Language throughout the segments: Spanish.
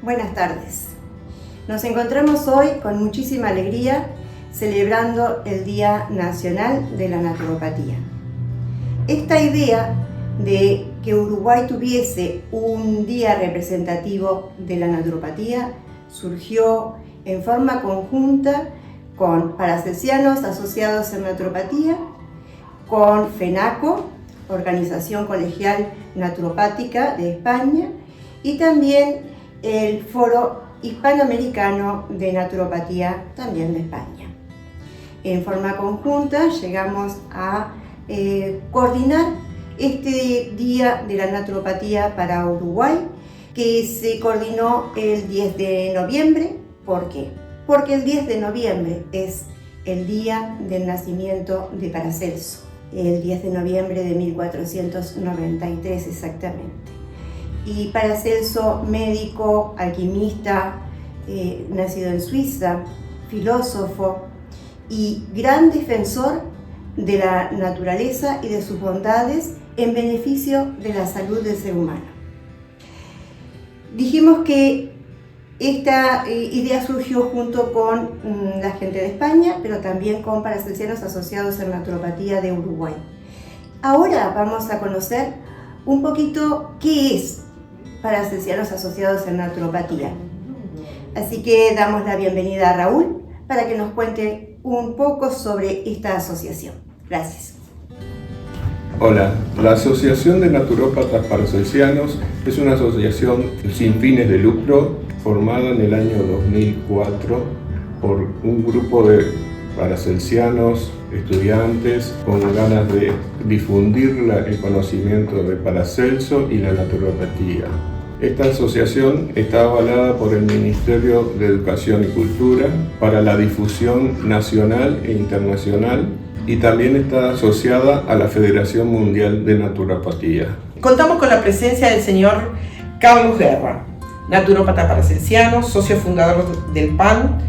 Buenas tardes. Nos encontramos hoy con muchísima alegría celebrando el Día Nacional de la Naturopatía. Esta idea de que Uruguay tuviese un día representativo de la naturopatía surgió en forma conjunta con Paracelsianos Asociados en Naturopatía, con FENACO, Organización Colegial Naturopática de España, y también el Foro Hispanoamericano de Naturopatía, también de España. En forma conjunta llegamos a coordinar este Día de la Naturopatía para Uruguay, que se coordinó el 10 de noviembre. ¿Por qué? Porque el 10 de noviembre es el día del nacimiento de Paracelso, el 10 de noviembre de 1493 exactamente. Y Paracelso, médico, alquimista, nacido en Suiza, filósofo y gran defensor de la naturaleza y de sus bondades en beneficio de la salud del ser humano. Dijimos que esta idea surgió junto con la gente de España, pero también con Paracelsianos Asociados en Naturopatía de Uruguay. Ahora vamos a conocer un poquito qué es Paracelsianos Asociados en Naturopatía. Así que damos la bienvenida a Raúl para que nos cuente un poco sobre esta asociación. Gracias. Hola, la Asociación de Naturópatas Paracelsianos es una asociación sin fines de lucro formada en el año 2004 por un grupo de paracelsianos, estudiantes con ganas de difundir el conocimiento de Paracelso y la naturopatía. Esta asociación está avalada por el Ministerio de Educación y Cultura para la difusión nacional e internacional y también está asociada a la Federación Mundial de Naturopatía. Contamos con la presencia del señor Carlos Guerra, naturópata paracelsiano, socio fundador del PAN,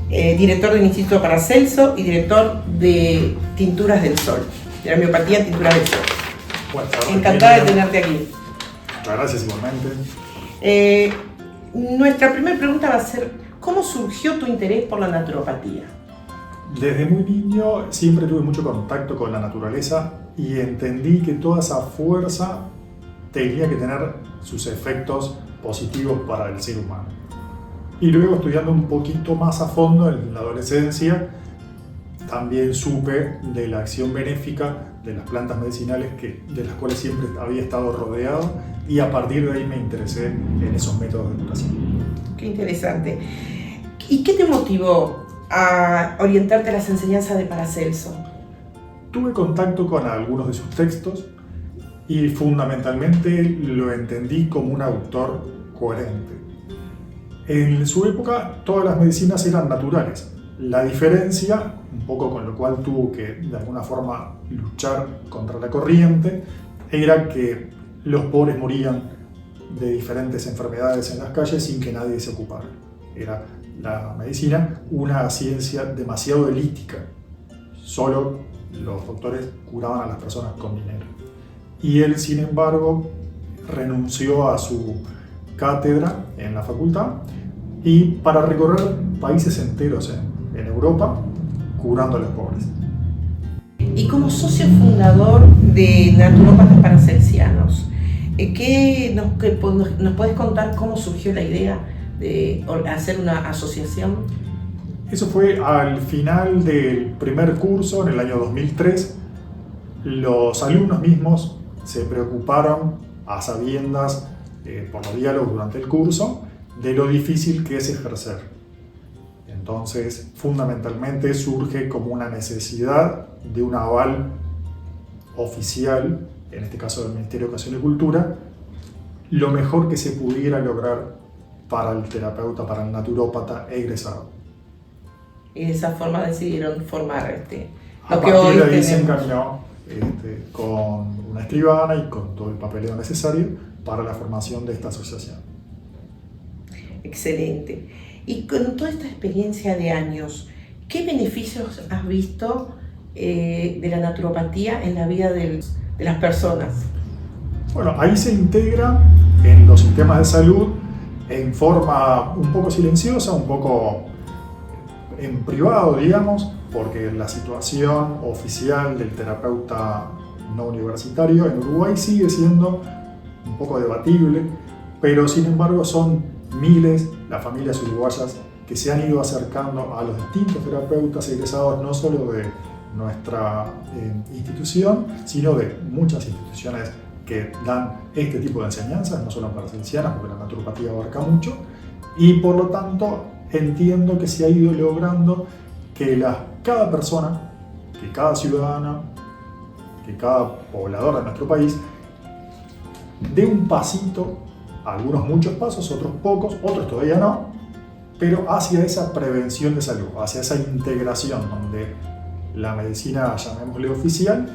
director del Instituto Paracelso y director de Tinturas del Sol, de la homeopatía Tinturas del Sol. Encantada de tenerte aquí. Muchas gracias igualmente. Nuestra primera pregunta va a ser, ¿cómo surgió tu interés por la naturopatía? Desde muy niño siempre tuve mucho contacto con la naturaleza y entendí que toda esa fuerza tenía que tener sus efectos positivos para el ser humano. Y luego, estudiando un poquito más a fondo en la adolescencia, también supe de la acción benéfica de las plantas medicinales de las cuales siempre había estado rodeado, y a partir de ahí me interesé en esos métodos de curación. Qué interesante. ¿Y qué te motivó a orientarte a las enseñanzas de Paracelso? Tuve contacto con algunos de sus textos y fundamentalmente lo entendí como un autor coherente. En su época todas las medicinas eran naturales. La diferencia, un poco con lo cual tuvo que de alguna forma luchar contra la corriente, era que los pobres morían de diferentes enfermedades en las calles sin que nadie se ocupara. Era la medicina una ciencia demasiado elítica. Solo los doctores curaban a las personas con dinero. Y él, sin embargo, renunció a su cátedra en la facultad y para recorrer países enteros en Europa curando a los pobres. Y como socio fundador de Naturópatas Paracelsianos, ¿nos puedes contar cómo surgió la idea de hacer una asociación? Eso fue al final del primer curso, en el año 2003. Los alumnos mismos se preocuparon, a sabiendas por los diálogos durante el curso, de lo difícil que es ejercer. Entonces, fundamentalmente surge como una necesidad de un aval oficial, en este caso del Ministerio de Educación y Cultura, lo mejor que se pudiera lograr para el terapeuta, para el naturópata egresado. Y de esa forma decidieron formar lo que hoy de ahí se encaminó con una escribana y con todo el papeleo necesario para la formación de esta asociación. Excelente. Y con toda esta experiencia de años, ¿qué beneficios has visto de la naturopatía en la vida de las personas? Bueno, ahí se integra en los sistemas de salud en forma un poco silenciosa, un poco en privado, digamos, porque la situación oficial del terapeuta no universitario en Uruguay sigue siendo un poco debatible, pero sin embargo son miles las familias uruguayas que se han ido acercando a los distintos terapeutas egresados no solo de nuestra institución, sino de muchas instituciones que dan este tipo de enseñanzas, no solo paracelsianas, porque la naturopatía abarca mucho, y por lo tanto entiendo que se ha ido logrando que cada persona, que cada ciudadana, que cada poblador de nuestro país dé un pasito, algunos muchos pasos, otros pocos, otros todavía no, pero hacia esa prevención de salud, hacia esa integración donde la medicina, llamémosle oficial,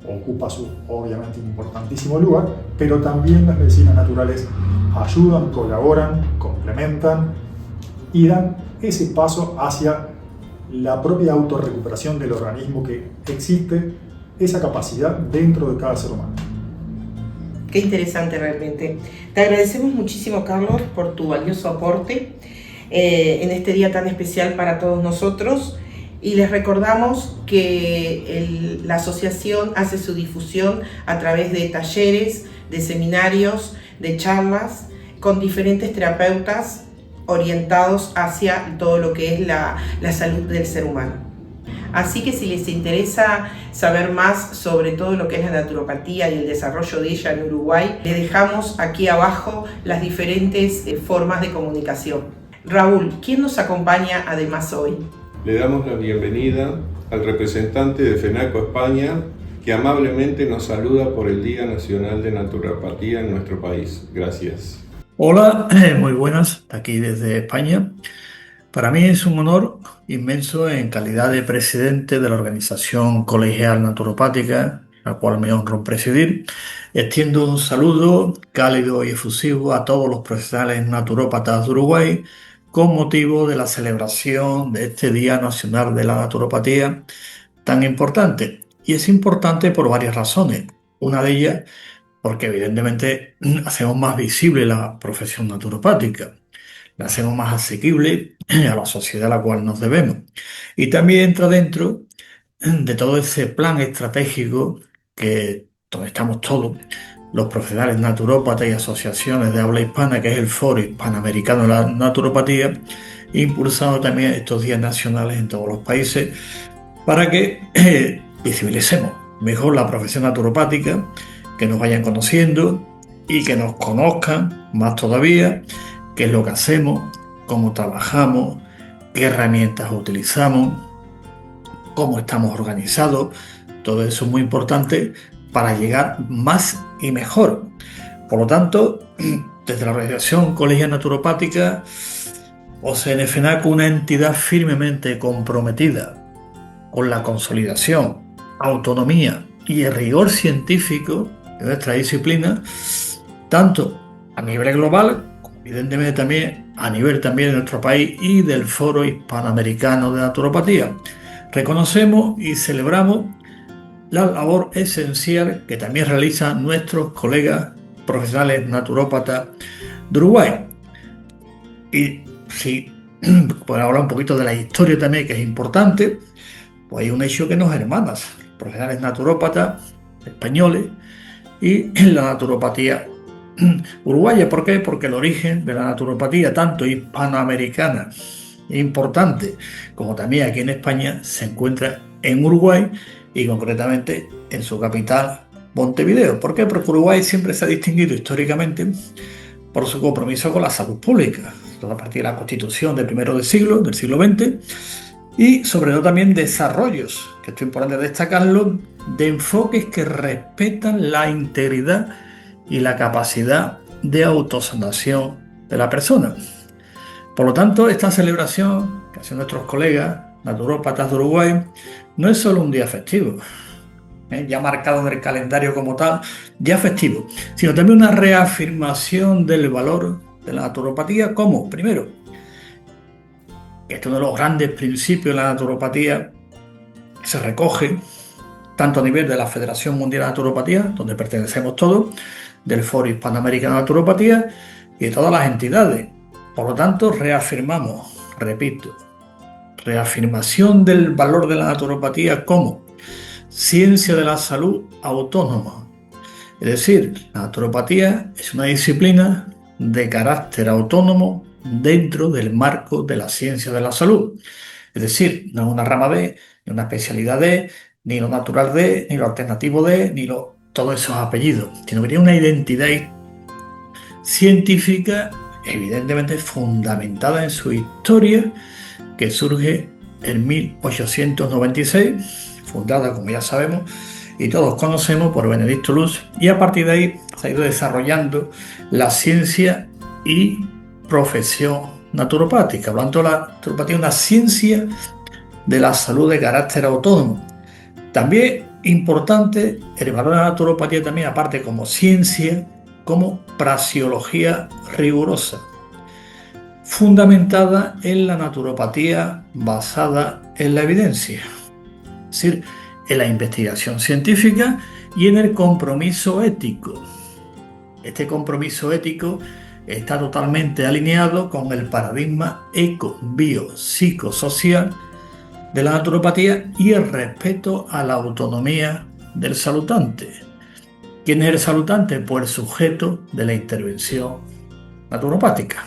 ocupa su obviamente importantísimo lugar, pero también las medicinas naturales ayudan, colaboran, complementan y dan ese paso hacia la propia autorrecuperación del organismo, que existe esa capacidad dentro de cada ser humano. Qué interesante realmente. Te agradecemos muchísimo, Carlos, por tu valioso aporte en este día tan especial para todos nosotros. Y les recordamos que la asociación hace su difusión a través de talleres, de seminarios, de charlas con diferentes terapeutas orientados hacia todo lo que es la salud del ser humano. Así que si les interesa saber más sobre todo lo que es la naturopatía y el desarrollo de ella en Uruguay, les dejamos aquí abajo las diferentes formas de comunicación. Raúl, ¿quién nos acompaña además hoy? Le damos la bienvenida al representante de FENACO España, que amablemente nos saluda por el Día Nacional de Naturopatía en nuestro país. Gracias. Hola, muy buenas, aquí desde España. Para mí es un honor inmenso en calidad de presidente de la Organización Colegial Naturopática, la cual me honro presidir. Extiendo un saludo cálido y efusivo a todos los profesionales naturópatas de Uruguay con motivo de la celebración de este Día Nacional de la Naturopatía tan importante. Y es importante por varias razones. Una de ellas, porque evidentemente hacemos más visible la profesión naturopática, la hacemos más asequible a la sociedad a la cual nos debemos. Y también entra dentro de todo ese plan estratégico donde estamos todos, los profesionales naturópatas y asociaciones de habla hispana, que es el Foro Hispanoamericano de la Naturopatía, impulsando también estos días nacionales en todos los países para que visibilicemos mejor la profesión naturopática, que nos vayan conociendo y que nos conozcan más todavía, qué es lo que hacemos, cómo trabajamos, qué herramientas utilizamos, cómo estamos organizados. Todo eso es muy importante para llegar más y mejor. Por lo tanto, desde la Organización Colegial Naturopática, OCN-FENACO, una entidad firmemente comprometida con la consolidación, autonomía y el rigor científico de nuestra disciplina, tanto a nivel global, como evidentemente también a nivel también de nuestro país y del Foro Hispanoamericano de Naturopatía. Reconocemos y celebramos la labor esencial que también realizan nuestros colegas profesionales naturópatas de Uruguay. Y si puedo hablar un poquito de la historia también, que es importante, pues hay un hecho que nos hermana, profesionales naturópatas españoles y la naturopatía uruguaya. ¿Por qué? Porque el origen de la naturopatía, tanto hispanoamericana importante como también aquí en España, se encuentra en Uruguay y concretamente en su capital, Montevideo. ¿Por qué? Porque Uruguay siempre se ha distinguido históricamente por su compromiso con la salud pública, a partir de la Constitución del siglo XX, y sobre todo también desarrollos, que es importante destacarlo, de enfoques que respetan la integridad y la capacidad de autosanación de la persona. Por lo tanto, esta celebración que hacen nuestros colegas naturópatas de Uruguay no es solo un día festivo, ya marcado en el calendario como tal, día festivo, sino también una reafirmación del valor de la naturopatía como, primero, que este es uno de los grandes principios de la naturopatía se recoge tanto a nivel de la Federación Mundial de Naturopatía, donde pertenecemos todos, del Foro Hispanoamericano de Naturopatía y de todas las entidades Por lo tanto, reafirmamos, repito, reafirmación del valor de la naturopatía como ciencia de la salud autónoma. Es decir, la naturopatía es una disciplina de carácter autónomo dentro del marco de la ciencia de la salud. Es decir, no es una rama D, ni una especialidad D, ni lo natural D, ni lo alternativo D, ni todos esos apellidos, sino que tiene una identidad científica evidentemente fundamentada en su historia, que surge en 1896, fundada, como ya sabemos, y todos conocemos, por Benedicto Luz, y a partir de ahí se ha ido desarrollando la ciencia y profesión naturopática. Por lo tanto, la naturopatía es una ciencia de la salud de carácter autónomo. También importante el valor de la naturopatía también, aparte como ciencia, como praxeología rigurosa, fundamentada en la naturopatía basada en la evidencia, es decir, en la investigación científica y en el compromiso ético. Este compromiso ético está totalmente alineado con el paradigma eco-bio-psicosocial de la naturopatía y el respeto a la autonomía del salutante. ¿Quién es el salutante? Pues el sujeto de la intervención naturopática.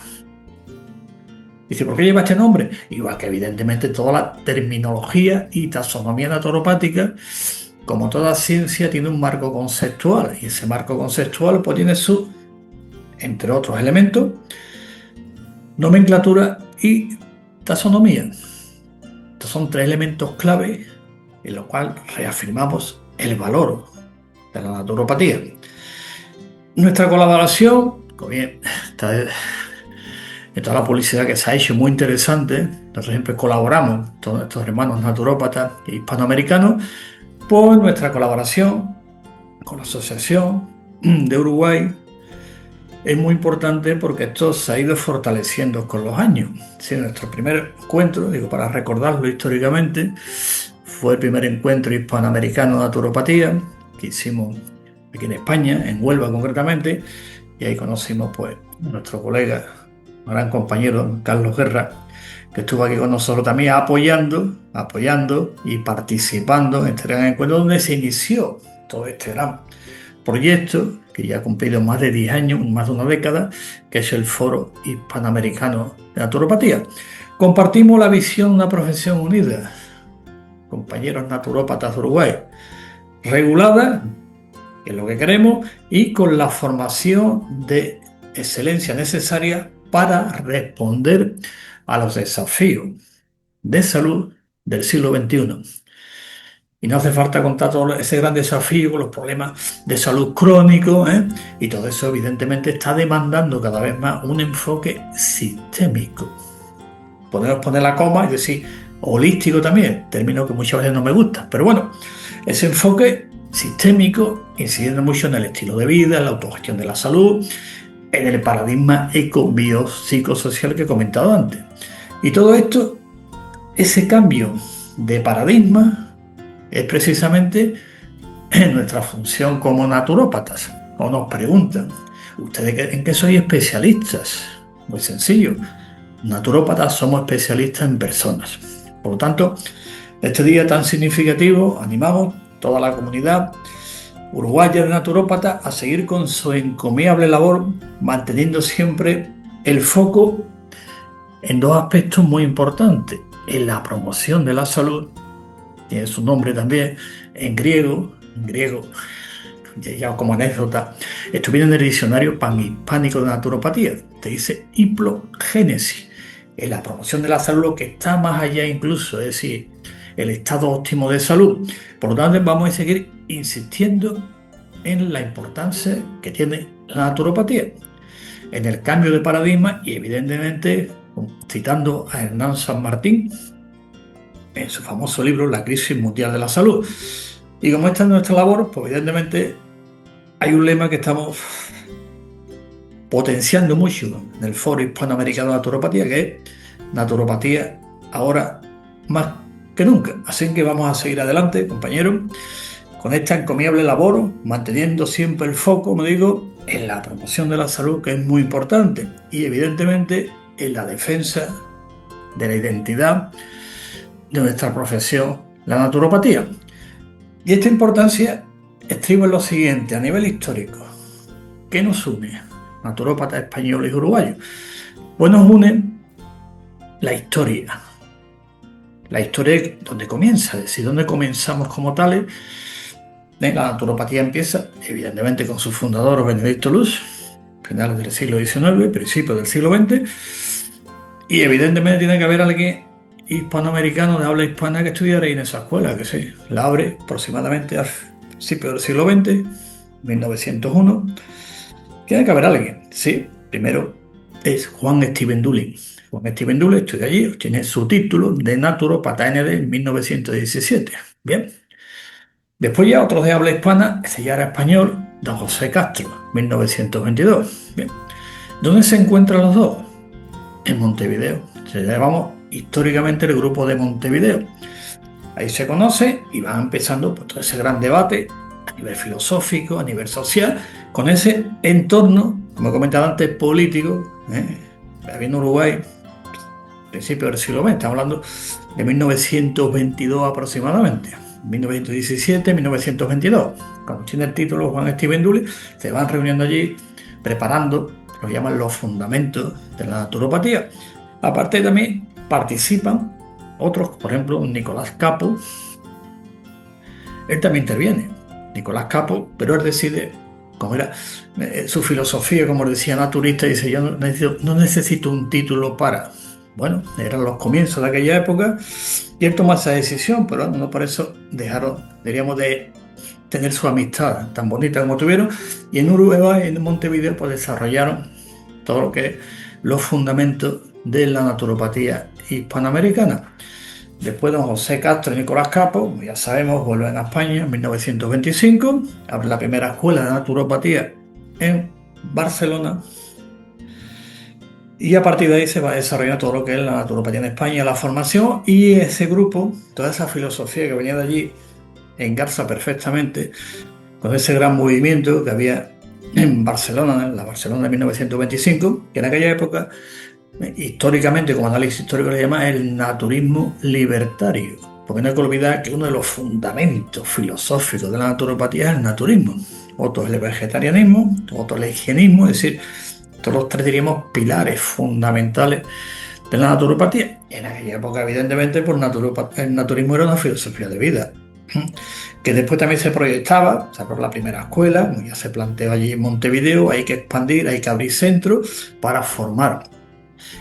Dice, ¿por qué lleva este nombre? Igual que evidentemente toda la terminología y taxonomía naturopática, como toda ciencia, tiene un marco conceptual, y ese marco conceptual pues tiene su, entre otros elementos, nomenclatura y taxonomía. Estos son tres elementos clave en los cuales reafirmamos el valor de la naturopatía. Nuestra colaboración, como bien, está en toda la publicidad que se ha hecho, muy interesante. Nosotros siempre colaboramos, todos estos hermanos naturópatas e hispanoamericanos, por nuestra colaboración con la Asociación de Uruguay. Es muy importante porque esto se ha ido fortaleciendo con los años. Sí, nuestro primer encuentro, digo, para recordarlo históricamente, fue el primer encuentro hispanoamericano de naturopatía que hicimos aquí en España, en Huelva concretamente, y ahí conocimos pues a nuestro colega, un gran compañero, Carlos Guerra, que estuvo aquí con nosotros también apoyando y participando en este gran encuentro donde se inició todo este gran proyecto que ya ha cumplido más de 10 años, más de una década, que es el Foro Hispanoamericano de Naturopatía. Compartimos la visión de una profesión unida, compañeros naturópatas de Uruguay, regulada, que es lo que queremos, y con la formación de excelencia necesaria para responder a los desafíos de salud del siglo XXI. Y no hace falta contar todo ese gran desafío con los problemas de salud crónicos, y todo eso evidentemente está demandando cada vez más un enfoque sistémico. Podemos poner la coma y decir holístico también, término que muchas veces no me gusta, pero bueno, ese enfoque sistémico incidiendo mucho en el estilo de vida, en la autogestión de la salud, en el paradigma eco-bio-psicosocial que he comentado antes. Y todo esto, ese cambio de paradigma, es precisamente nuestra función como naturópatas. O nos preguntan, ¿ustedes en qué sois especialistas? Muy sencillo, naturópatas somos especialistas en personas. Por lo tanto, este día tan significativo, animamos toda la comunidad uruguaya de naturópatas a seguir con su encomiable labor, manteniendo siempre el foco en dos aspectos muy importantes: en la promoción de la salud, tiene su nombre también en griego, ya como anécdota, esto viene en el diccionario panhispánico de naturopatía, te dice hiplogénesis, en la promoción de la salud, lo que está más allá incluso, es decir, el estado óptimo de salud. Por lo tanto, vamos a seguir insistiendo en la importancia que tiene la naturopatía, en el cambio de paradigma y evidentemente, citando a Hernán San Martín, en su famoso libro La crisis mundial de la salud. Y como esta es nuestra labor, pues evidentemente hay un lema que estamos potenciando mucho en el Foro Hispanoamericano de Naturopatía, que es naturopatía ahora más que nunca. Así que vamos a seguir adelante, compañeros, con esta encomiable labor, manteniendo siempre el foco, como digo, en la promoción de la salud, que es muy importante, y evidentemente en la defensa de la identidad de nuestra profesión, la naturopatía. Y esta importancia estriba en lo siguiente, a nivel histórico. ¿Qué nos une? Naturópatas españoles y uruguayos. Pues nos une la historia. La historia donde comienza, es decir, donde comenzamos como tales. La naturopatía empieza, evidentemente, con su fundador Benedicto Luz, finales del siglo XIX, principios del siglo XX, y evidentemente tiene que haber alguien hispanoamericano de habla hispana que estudiara ahí en esa escuela, que sí, la abre aproximadamente al principio del siglo XX, 1901. Tiene que haber alguien, sí, primero es Juan Steven Dulin. Juan Steven Dulin estudia allí, obtiene su título de naturópata ND en 1917. Bien. Después ya otros de habla hispana, ese ya era español, don José Castro, 1922. Bien. ¿Dónde se encuentran los dos? En Montevideo. Se llamamos históricamente el grupo de Montevideo. Ahí se conoce y va empezando pues, todo ese gran debate a nivel filosófico, a nivel social, con ese entorno, como he comentado antes, político, en Uruguay, principios del siglo XX, estamos hablando de 1922 aproximadamente, 1917, 1922. Cuando tiene el título Juan Steven Dulin, se van reuniendo allí, preparando, lo llaman los fundamentos de la naturopatía. Aparte también participan otros, por ejemplo, Nicolás Capo. Él también interviene, Nicolás Capo, pero él decide, como era su filosofía, como decía naturista, dice, yo no necesito un título para... Bueno, eran los comienzos de aquella época y él tomó esa decisión, pero no por eso deberíamos de tener su amistad tan bonita como tuvieron, y en Uruguay, en Montevideo, pues desarrollaron todo lo que es los fundamentos de la naturopatía hispanoamericana. Después don José Castro y Nicolás Capo, ya sabemos, vuelven a España en 1925, abre la primera escuela de naturopatía en Barcelona, y a partir de ahí se va a desarrollar todo lo que es la naturopatía en España, la formación, y ese grupo, toda esa filosofía que venía de allí, engarza perfectamente con ese gran movimiento que había en Barcelona, en la Barcelona de 1925, que en aquella época, históricamente, como análisis histórico le llama, el naturismo libertario. Porque no hay que olvidar que uno de los fundamentos filosóficos de la naturopatía es el naturismo. Otro es el vegetarianismo, otro el higienismo, es decir, todos los tres diríamos pilares fundamentales de la naturopatía. En aquella época, evidentemente, pues el naturismo era una filosofía de vida, que después también se proyectaba, o sea, por la primera escuela, ya se planteó allí en Montevideo, hay que expandir, hay que abrir centros para formar.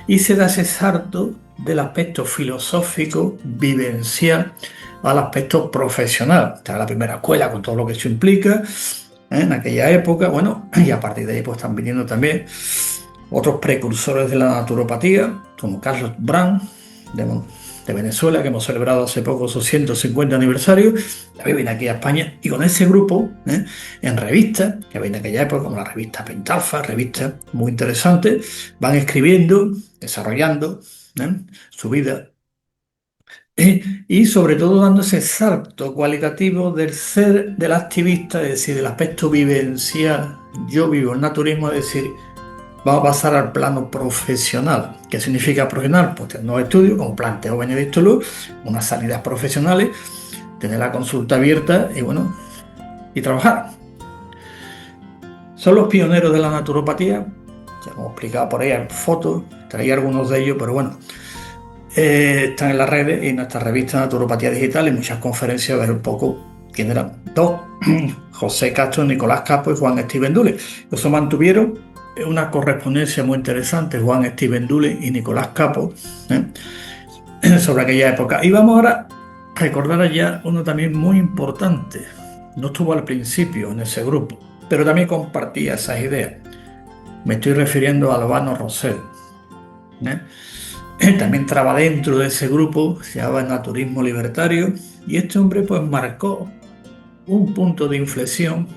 Y se da ese salto del aspecto filosófico, vivencial, al aspecto profesional. Está la primera escuela con todo lo que eso implica, en aquella época, bueno, y a partir de ahí pues están viniendo también otros precursores de la naturopatía, como Carlos Brand, de Venezuela, que hemos celebrado hace poco su 150 aniversario, también viene aquí a España, y con ese grupo, en revistas, que había en aquella época, como la revista Pentalfa, revistas muy interesantes, van escribiendo, desarrollando su vida, y sobre todo dando ese salto cualitativo del ser del activista, es decir, del aspecto vivencial. Yo vivo el naturismo, es decir, vamos a pasar al plano profesional. ¿Qué significa profesional? Pues tener unos estudios, como planteó Benedicto Luz, unas salidas profesionales, tener la consulta abierta y bueno, y trabajar. Son los pioneros de la naturopatía, ya hemos explicado por ahí en fotos, traía algunos de ellos, pero bueno, están en las redes y en nuestra revista Naturopatía Digital, en muchas conferencias, ver un poco quién eran dos, José Castro, Nicolás Capo y Juan Steven Dulin. Eso mantuvieron una correspondencia muy interesante, Juan Steven Dulin y Nicolás Capo, sobre aquella época. Y vamos ahora a recordar ya uno también muy importante. No estuvo al principio en ese grupo, pero también compartía esas ideas. Me estoy refiriendo a Albano Rosell. También traba dentro de ese grupo, se llama Naturismo Libertario, y este hombre pues marcó un punto de inflexión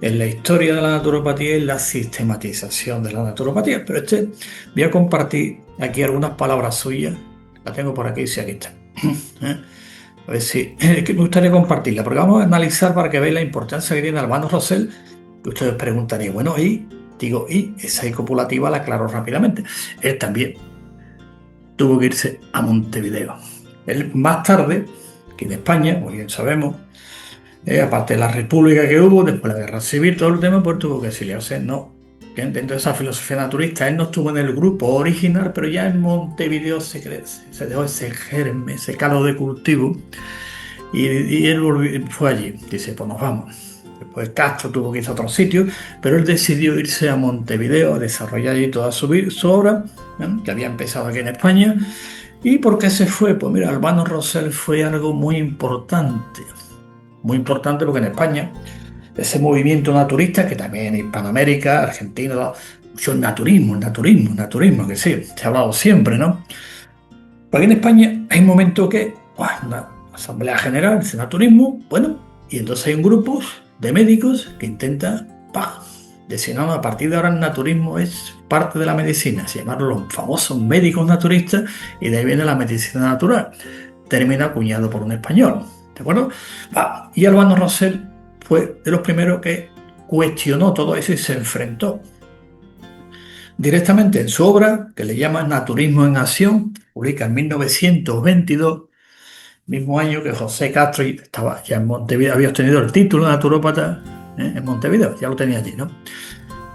en la historia de la naturopatía y en la sistematización de la naturopatía. Pero voy a compartir aquí algunas palabras suyas, la tengo por aquí, sí, aquí está. A ver si que me gustaría compartirla, porque vamos a analizar para que veáis la importancia que tiene Albano Rosell, que ustedes preguntarían, bueno, ¿y Digo, y esa I copulativa la aclaró rápidamente. Él también tuvo que irse a Montevideo. Él más tarde, aquí en España, muy bien sabemos, aparte de la república que hubo, después de la guerra civil, todo el tema, pues tuvo que exiliarse. No, dentro de esa filosofía naturista, él no estuvo en el grupo original, pero ya en Montevideo se dejó ese germen, ese caldo de cultivo, y él fue allí. Dice, pues nos vamos. Después Castro tuvo que irse a otro sitio, pero él decidió irse a Montevideo a desarrollar allí toda su obra, que había empezado aquí en España. ¿Y por qué se fue? Pues mira, Albano Rosell fue algo muy importante porque en España ese movimiento naturista, que también en Hispanoamérica, Argentina, mucho naturismo, que sí, se ha hablado siempre, ¿no? Porque en España hay un momento que, una asamblea general de naturismo, bueno, y entonces hay un grupo de médicos que intenta, decir, no, a partir de ahora el naturismo es parte de la medicina, se llamaron los famosos médicos naturistas, y de ahí viene la medicina natural, término acuñado por un español, ¿de acuerdo? Y Albano Rosell fue de los primeros que cuestionó todo eso y se enfrentó directamente en su obra, que le llama Naturismo en Acción, publica en 1922, mismo año que José Castro estaba ya en Montevideo, había obtenido el título de naturópata en Montevideo, ya lo tenía allí, ¿no?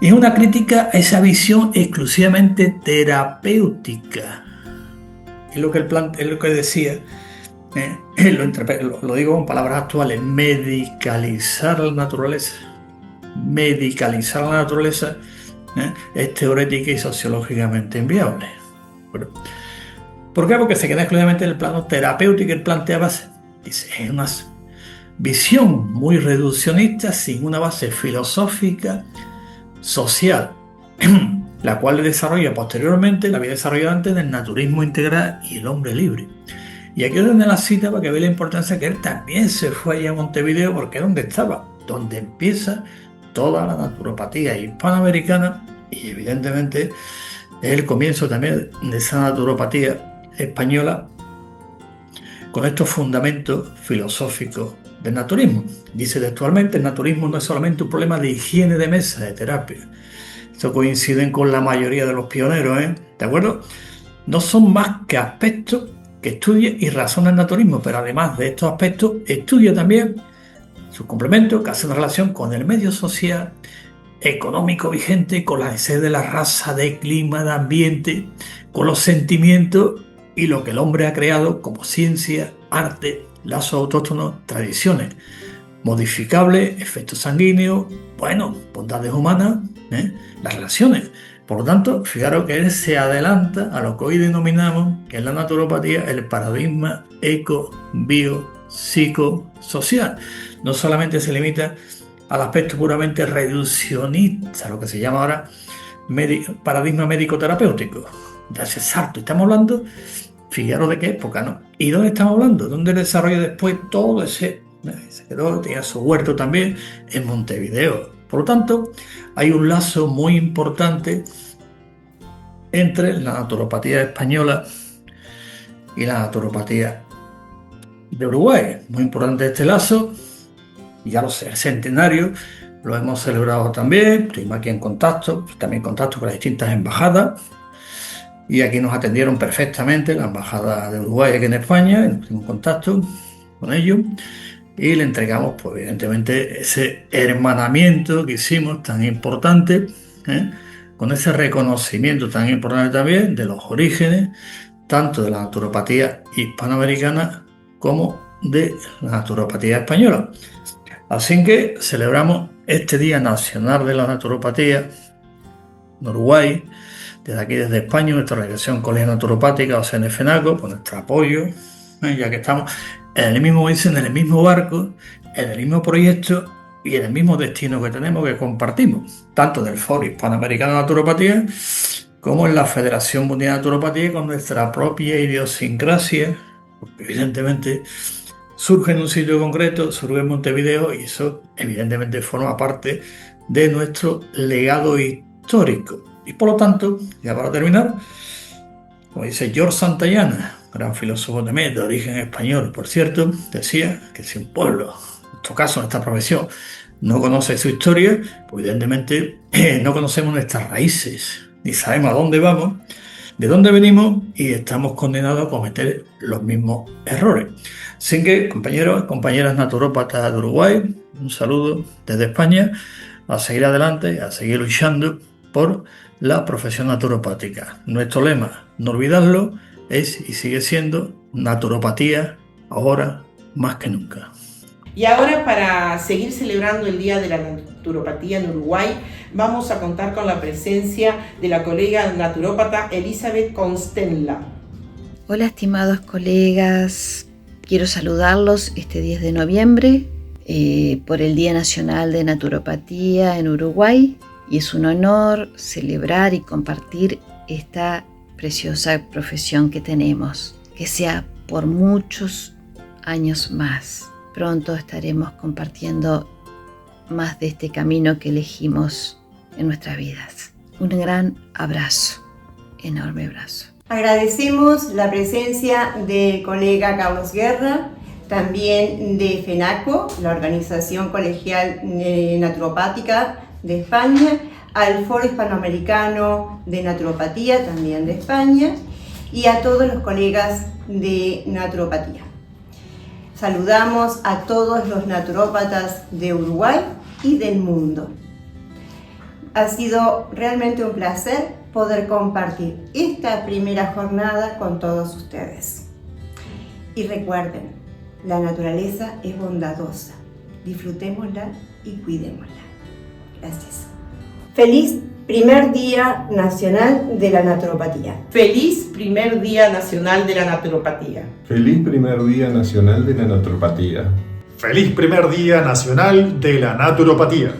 Y es una crítica a esa visión exclusivamente terapéutica. Es lo que decía, lo digo con palabras actuales, medicalizar la naturaleza. Medicalizar la naturaleza es teorética y sociológicamente inviable. Bueno, ¿por qué? Porque se queda exclusivamente en el plano terapéutico que él planteaba. Dice, es una visión muy reduccionista, sin una base filosófica, social, la cual desarrolla posteriormente, la había desarrollado antes, del naturismo integral y el hombre libre. Y aquí es donde la cita para que vea la importancia que él también se fue allá a Montevideo, porque es donde estaba, donde empieza toda la naturopatía hispanoamericana y evidentemente el comienzo también de esa naturopatía española con estos fundamentos filosóficos del naturismo. Dice textualmente, el naturismo no es solamente un problema de higiene de mesa, de terapia. Esto coinciden con la mayoría de los pioneros, ¿de acuerdo? No son más que aspectos que estudia y razona el naturismo, pero además de estos aspectos, estudia también sus complementos que hacen relación con el medio social, económico vigente, con la necesidad de la raza, de clima, de ambiente, con los sentimientos y lo que el hombre ha creado como ciencia, arte, lazos autóctonos, tradiciones, modificables, efectos sanguíneos, bondades humanas, las relaciones. Por lo tanto, fijaros que él se adelanta a lo que hoy denominamos, que es la naturopatía, el paradigma eco-bio-psicosocial. No solamente se limita al aspecto puramente reduccionista, lo que se llama ahora paradigma médico-terapéutico. Ya ese salto. Estamos hablando, fijaros de qué época, ¿no? ¿Y dónde estamos hablando? ¿Dónde desarrolla después todo ese? Se quedó, tenía su huerto también en Montevideo. Por lo tanto, hay un lazo muy importante entre la naturopatía española y la naturopatía de Uruguay. Muy importante este lazo. Ya lo sé, el centenario lo hemos celebrado también. Estuvimos aquí en contacto, también en contacto con las distintas embajadas. Y aquí nos atendieron perfectamente la embajada de Uruguay aquí en España. Nos pusimos en contacto con ellos. Y le entregamos, pues evidentemente, ese hermanamiento que hicimos tan importante, con ese reconocimiento tan importante también de los orígenes, tanto de la naturopatía hispanoamericana como de la naturopatía española. Así que celebramos este Día Nacional de la Naturopatía en Uruguay, desde aquí, desde España, nuestra Organización Colegial Naturopática, o CNFNACO, por nuestro apoyo, ya que estamos en el mismo barco, en el mismo proyecto y en el mismo destino que tenemos, que compartimos, tanto del Foro Hispanoamericano de Naturopatía como en la Federación Mundial de Naturopatía, con nuestra propia idiosincrasia, porque evidentemente surge en un sitio concreto, surge en Montevideo, y eso evidentemente forma parte de nuestro legado histórico. Y por lo tanto, ya para terminar, como dice George Santayana, gran filósofo también de origen español, por cierto, decía que si un pueblo, en nuestro caso, nuestra profesión, no conoce su historia, pues evidentemente no conocemos nuestras raíces, ni sabemos a dónde vamos, de dónde venimos y estamos condenados a cometer los mismos errores. Así que, compañeros, compañeras naturópatas de Uruguay, un saludo desde España, a seguir adelante, a seguir luchando por la profesión naturopática. Nuestro lema, no olvidarlo, es y sigue siendo naturopatía ahora más que nunca. Y ahora, para seguir celebrando el Día de la Naturopatía en Uruguay, vamos a contar con la presencia de la colega naturópata Elizabeth Constenla. Hola, estimados colegas, quiero saludarlos este 10 de noviembre por el Día Nacional de Naturopatía en Uruguay, y es un honor celebrar y compartir esta preciosa profesión que tenemos, que sea por muchos años más. Pronto estaremos compartiendo más de este camino que elegimos en nuestras vidas. Un gran abrazo, enorme abrazo. Agradecemos la presencia del colega Carlos Guerra, también de FENACO, la Organización Colegial Naturopática de España, al Foro Hispanoamericano de Naturopatía, también de España, y a todos los colegas de naturopatía. Saludamos a todos los naturópatas de Uruguay y del mundo. Ha sido realmente un placer poder compartir esta primera jornada con todos ustedes. Y recuerden, la naturaleza es bondadosa. Disfrutémosla y cuidémosla. Gracias. Feliz primer Día Nacional de la Naturopatía. Feliz primer Día Nacional de la Naturopatía. Feliz primer Día Nacional de la Naturopatía. ¡Feliz primer Día Nacional de la Naturopatía!